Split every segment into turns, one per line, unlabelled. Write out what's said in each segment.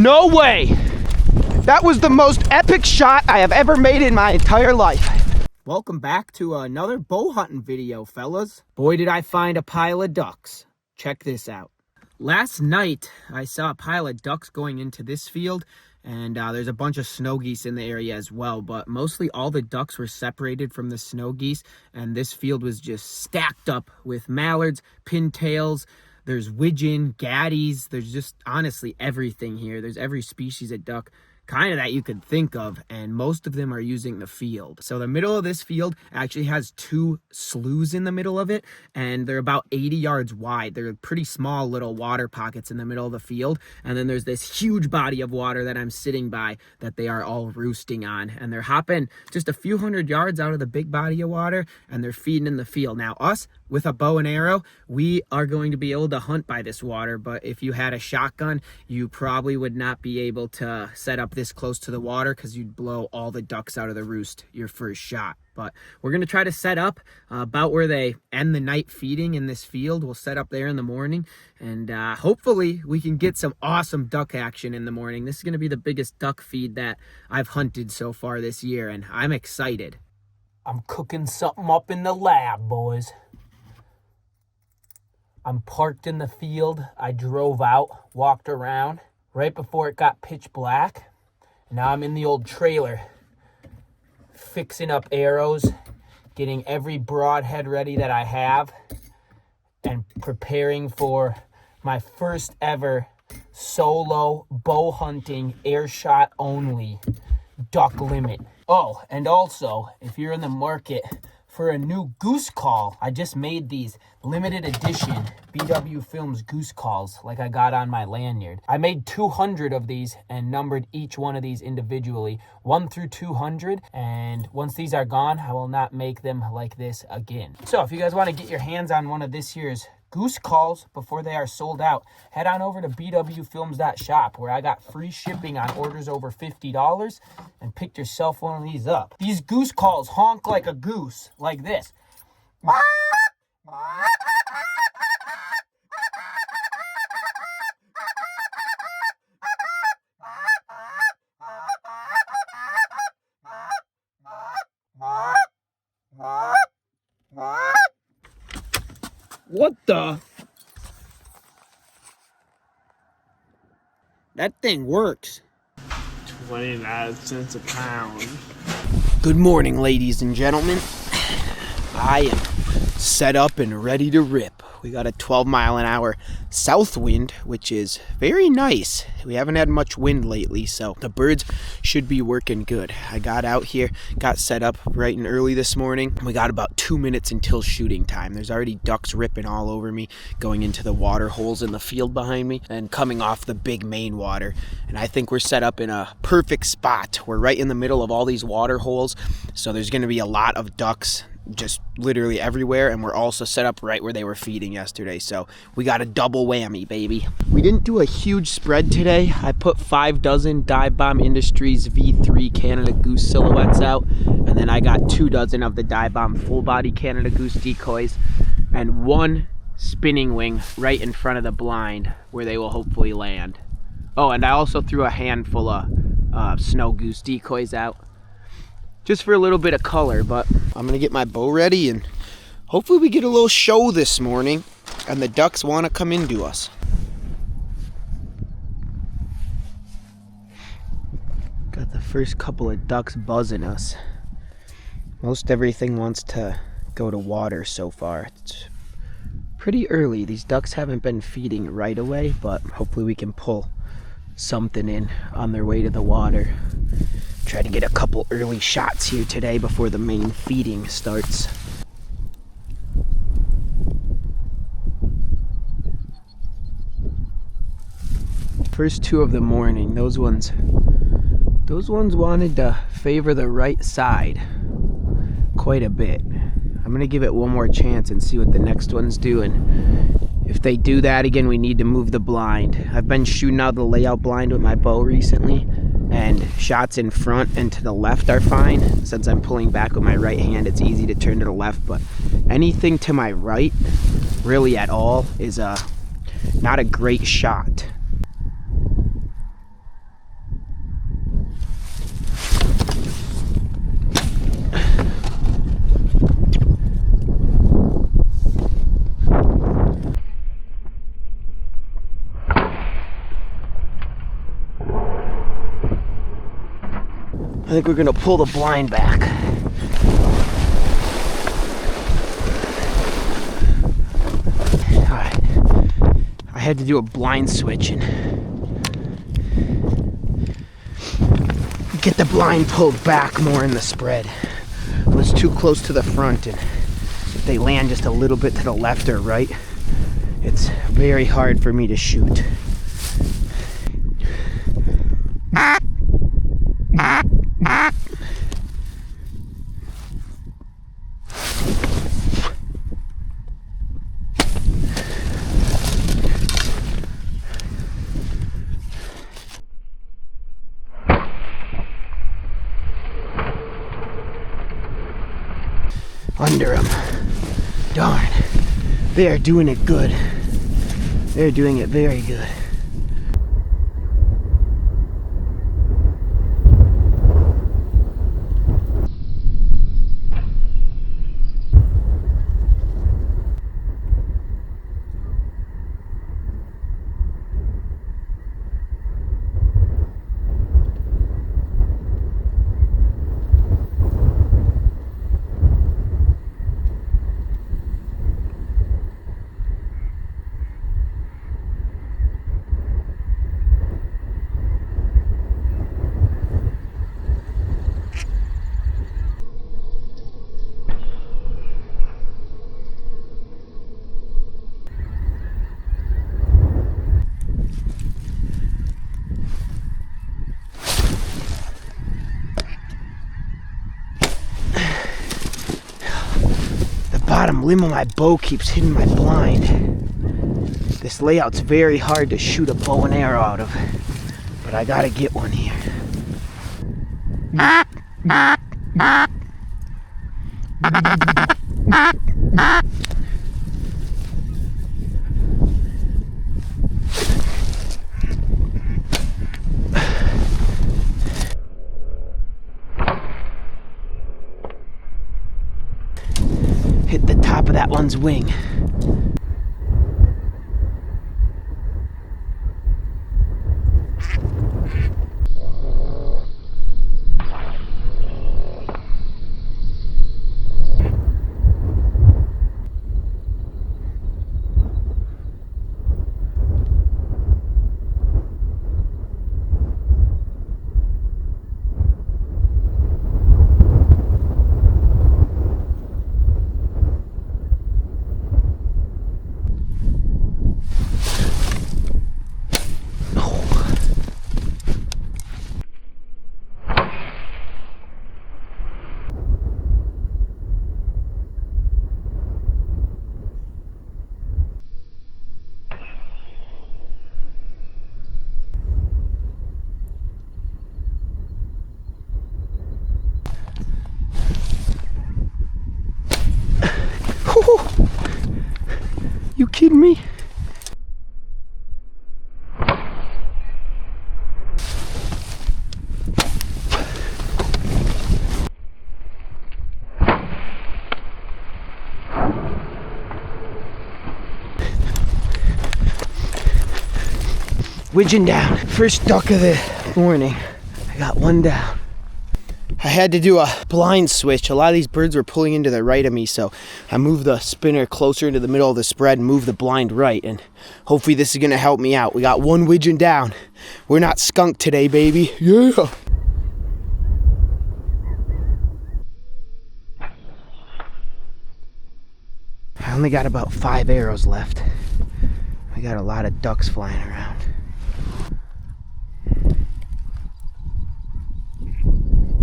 No way! That was the most epic shot I have ever made in my entire life. Welcome back to another bow hunting video, fellas. Boy, did I find a pile of ducks. Check this out. Last night, I saw a pile of ducks going into this field, and there's a bunch of snow geese in the area as well, but mostly all the ducks were separated from the snow geese, and this field was just stacked up with mallards, pintails, there's widgeon, gaddies, there's just honestly everything here. There's every species of duck kind of that you could think of, and most of them are using the field. So the middle of this field actually has two sloughs in the middle of it, and they're about 80 yards wide. They're pretty small little water pockets in the middle of the field, and then there's this huge body of water that I'm sitting by that they are all roosting on, and they're hopping just a few hundred yards out of the big body of water, and they're feeding in the field. Now us, with a bow and arrow, we are going to be able to hunt by this water, but if you had a shotgun, you probably would not be able to set up this close to the water because you'd blow all the ducks out of the roost your first shot. But we're going to try to set up about where they end the night feeding in this field. We'll set up there in the morning, and hopefully we can get some awesome duck action in the morning. This is going to be the biggest duck feed that I've hunted so far this year, and I'm excited. I'm cooking something up in the lab, boys. I'm parked in the field. I drove out, walked around right before it got pitch black. Now I'm in the old trailer, fixing up arrows, getting every broadhead ready that I have, and preparing for my first ever solo bow hunting, air shot only duck limit. Oh, and also, if you're in the market for a new goose call, I just made these limited edition BW Films goose calls like I got on my lanyard. I made 200 of these and numbered each one of these individually, 1 through 200, and once these are gone, I will not make them like this again. So if you guys want to get your hands on one of this year's goose calls before they are sold out, head on over to bwfilms.shop where I got free shipping on orders over $50 and pick yourself one of these up. These goose calls honk like a goose, like this. What the? That thing works.
29 cents a pound.
Good morning, ladies and gentlemen. I am set up and ready to rip. We got a 12-mile-an-hour south wind, which is very nice. We haven't had much wind lately, so the birds should be working good. I got out here, got set up bright and early this morning. We got about 2 minutes until shooting time. There's already ducks ripping all over me, going into the water holes in the field behind me, and coming off the big main water. And I think we're set up in a perfect spot. We're right in the middle of all these water holes, so there's going to be a lot of ducks just literally everywhere, and we're also set up right where they were feeding yesterday, so we got a double whammy, baby. We didn't do a huge spread today. I put 5 dozen Dive Bomb Industries V3 Canada Goose silhouettes out, and then I got 2 dozen of the Dive Bomb full body Canada Goose decoys, and 1 spinning wing right in front of the blind where they will hopefully land. Oh, and I also threw a handful of snow goose decoys out, just for a little bit of color. But I'm gonna get my bow ready, and hopefully we get a little show this morning and the ducks want to come into us. Got the first couple of ducks buzzing us. Most everything wants to go to water so far. It's pretty early. These ducks haven't been feeding right away, but hopefully we can pull something in on their way to the water. Try to get a couple early shots here today before the main feeding starts. First 2 of the morning, those ones wanted to favor the right side quite a bit. I'm gonna give it one more chance and see what the next one's doing. If they do that again, we need to move the blind. I've been shooting out the layout blind with my bow recently, and shots in front and to the left are fine. Since I'm pulling back with my right hand, it's easy to turn to the left, but anything to my right, really at all, is not a great shot. think we're gonna pull the blind back. All right, I had to do a blind switch and get the blind pulled back more in the spread. It was too close to the front, and if they land just a little bit to the left or right, it's very hard for me to shoot. Under them. Darn. They are doing it good. They're doing it very good. Bottom limb of my bow keeps hitting my blind. This layout's very hard to shoot a bow and arrow out of, but I gotta get one here. Hit the top of that one's wing. You kidding me? Widgeon down. First duck of the morning. I got one down. I had to do a blind switch. A lot of these birds were pulling into the right of me, so I moved the spinner closer into the middle of the spread and moved the blind right, and hopefully this is gonna help me out. We got one widgeon down. We're not skunked today, baby. Yeah. I only got about 5 arrows left. I got a lot of ducks flying around.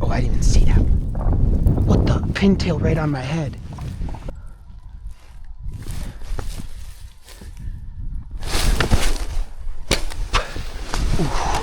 Oh, I didn't even see that. What the? Pintail right on my head. Ooh.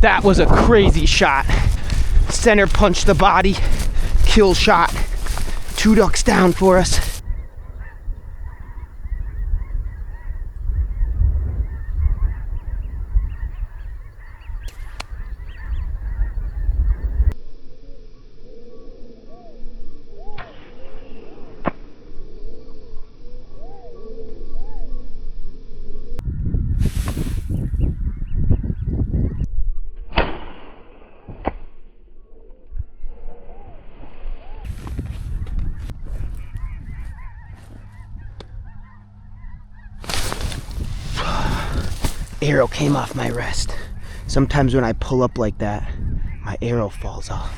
That was a crazy shot. Center punch the body, kill shot. 2 ducks down for us. Arrow came off my rest. Sometimes when I pull up like that, my arrow falls off.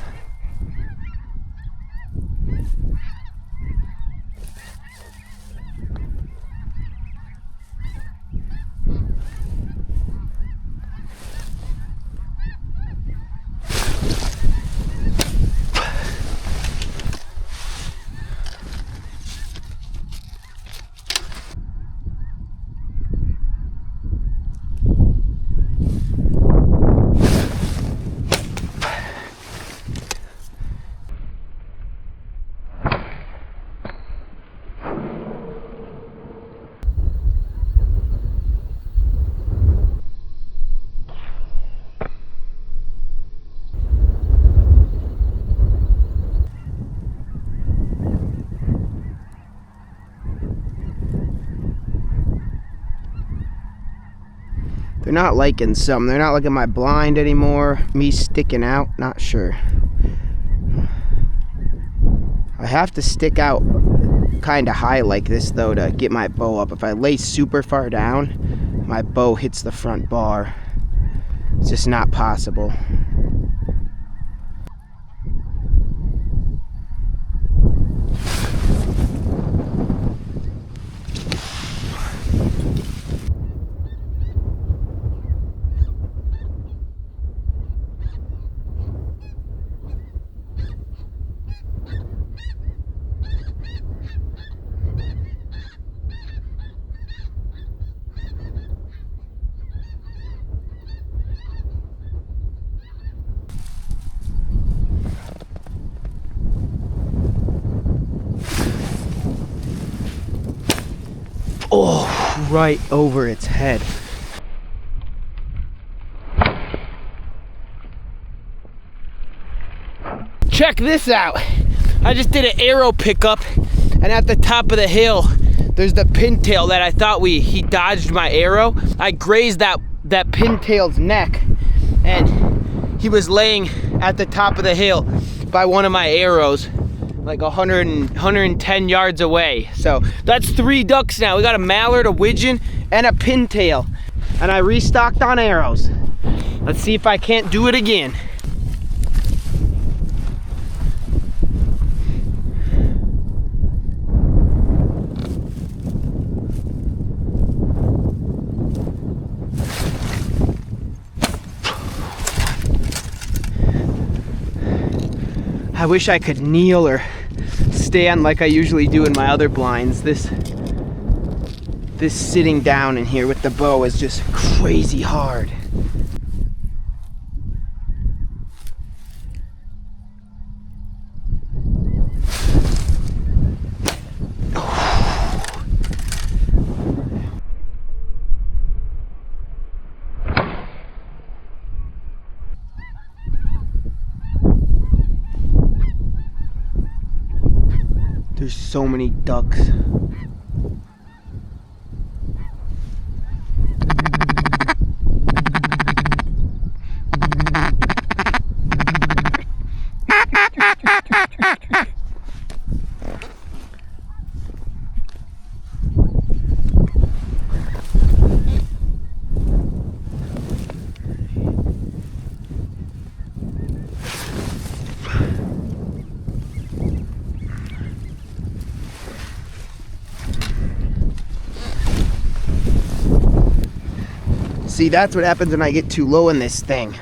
They're not liking some. They're not liking my blind anymore. Me sticking out, not sure. I have to stick out kind of high like this though to get my bow up. If I lay super far down, my bow hits the front bar. It's just not possible. Oh, right over its head. Check this out. I just did an arrow pickup, and at the top of the hill, there's the pintail that I thought he dodged my arrow. I grazed that pintail's neck, and he was laying at the top of the hill by one of my arrows, like 110 yards away. So that's 3 ducks now. We got a mallard, a widgeon, and a pintail. And I restocked on arrows. Let's see if I can't do it again. I wish I could kneel or stand like I usually do in my other blinds. This sitting down in here with the bow is just crazy hard. There's so many ducks. See, that's what happens when I get too low in this thing.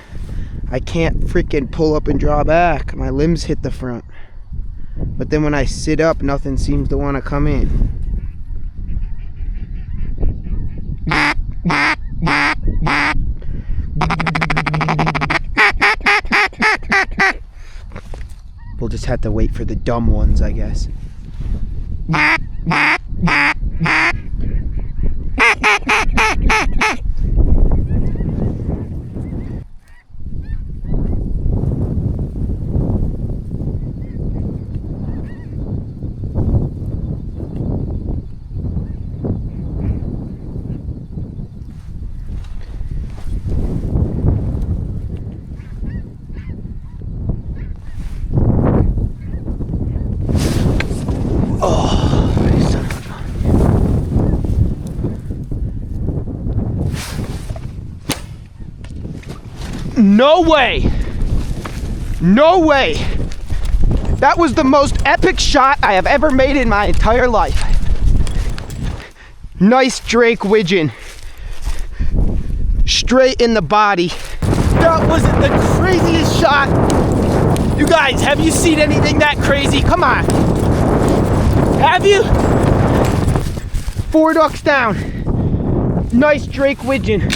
I can't freaking pull up and draw back. My limbs hit the front. But then when I sit up, nothing seems to want to come in. just had to wait for the dumb ones, I guess. No way! No way! That was the most epic shot I have ever made in my entire life. Nice Drake widgeon. Straight in the body. That was the craziest shot. You guys, have you seen anything that crazy? Come on. Have you? 4 ducks down. Nice Drake widgeon.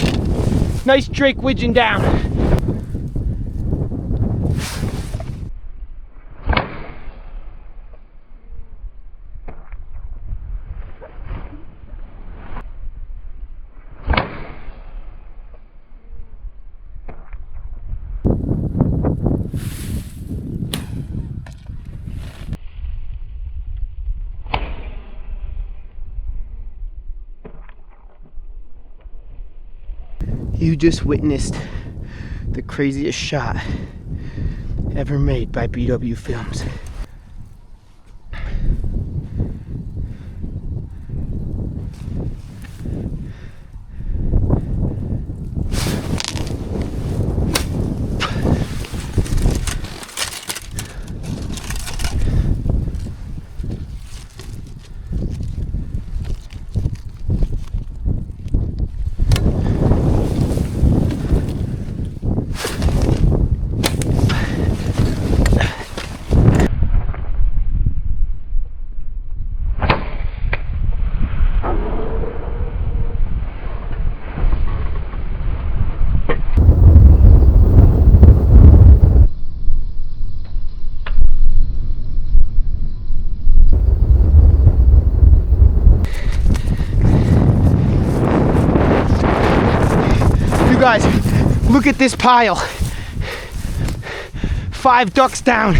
Nice Drake widgeon down. You just witnessed the craziest shot ever made by BW Films. Guys, look at this pile. 5 ducks down.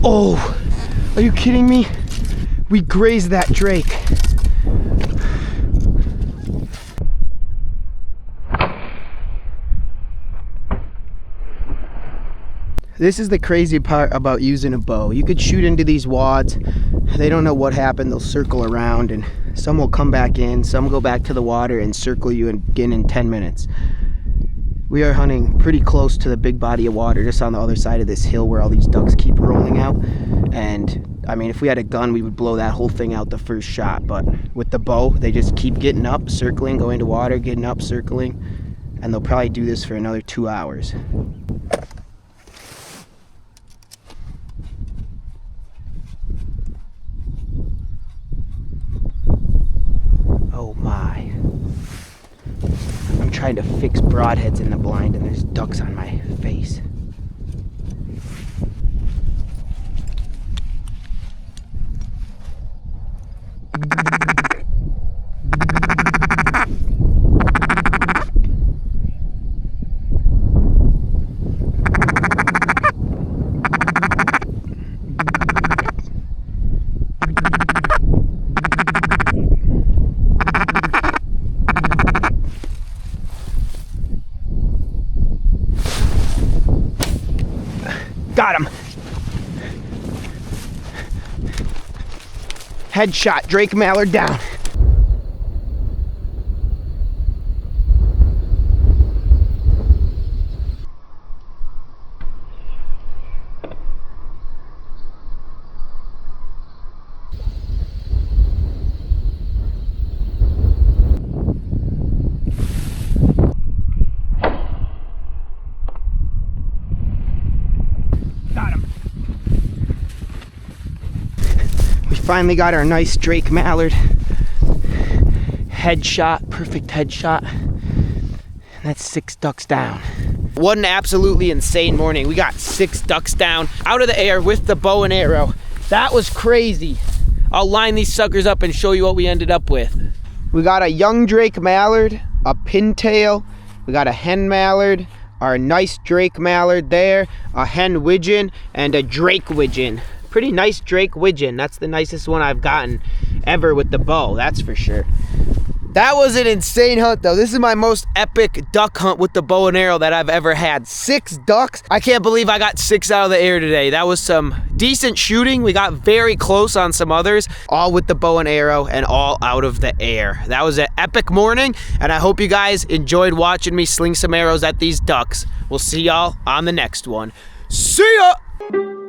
Oh, are you kidding me? We grazed that drake. This is the crazy part about using a bow. You could shoot into these wads. They don't know what happened. They'll circle around and some will come back in, some go back to the water and circle you again in 10 minutes. We are hunting pretty close to the big body of water, just on the other side of this hill where all these ducks keep rolling out. And I mean, if we had a gun, we would blow that whole thing out the first shot. But with the bow, they just keep getting up, circling, going to water, getting up, circling. And they'll probably do this for another 2 hours. Oh my. I'm trying to fix broadheads in the blind and there's ducks on my face. Got him. Headshot, Drake Mallard down. Finally got our nice Drake mallard. Headshot, perfect headshot. That's 6 ducks down. What an absolutely insane morning. We got 6 ducks down out of the air with the bow and arrow. That was crazy. I'll line these suckers up and show you what we ended up with. We got a young Drake mallard, a pintail, we got a hen mallard, our nice Drake mallard there, a hen widgeon, and a Drake widgeon. Pretty nice Drake widgeon. That's the nicest one I've gotten ever with the bow, that's for sure. That was an insane hunt though. This is my most epic duck hunt with the bow and arrow that I've ever had. 6 ducks. I can't believe I got 6 out of the air today. That was some decent shooting. We got very close on some others, all with the bow and arrow and all out of the air. That was an epic morning, and I hope you guys enjoyed watching me sling some arrows at these ducks. We'll see y'all on the next one. See ya!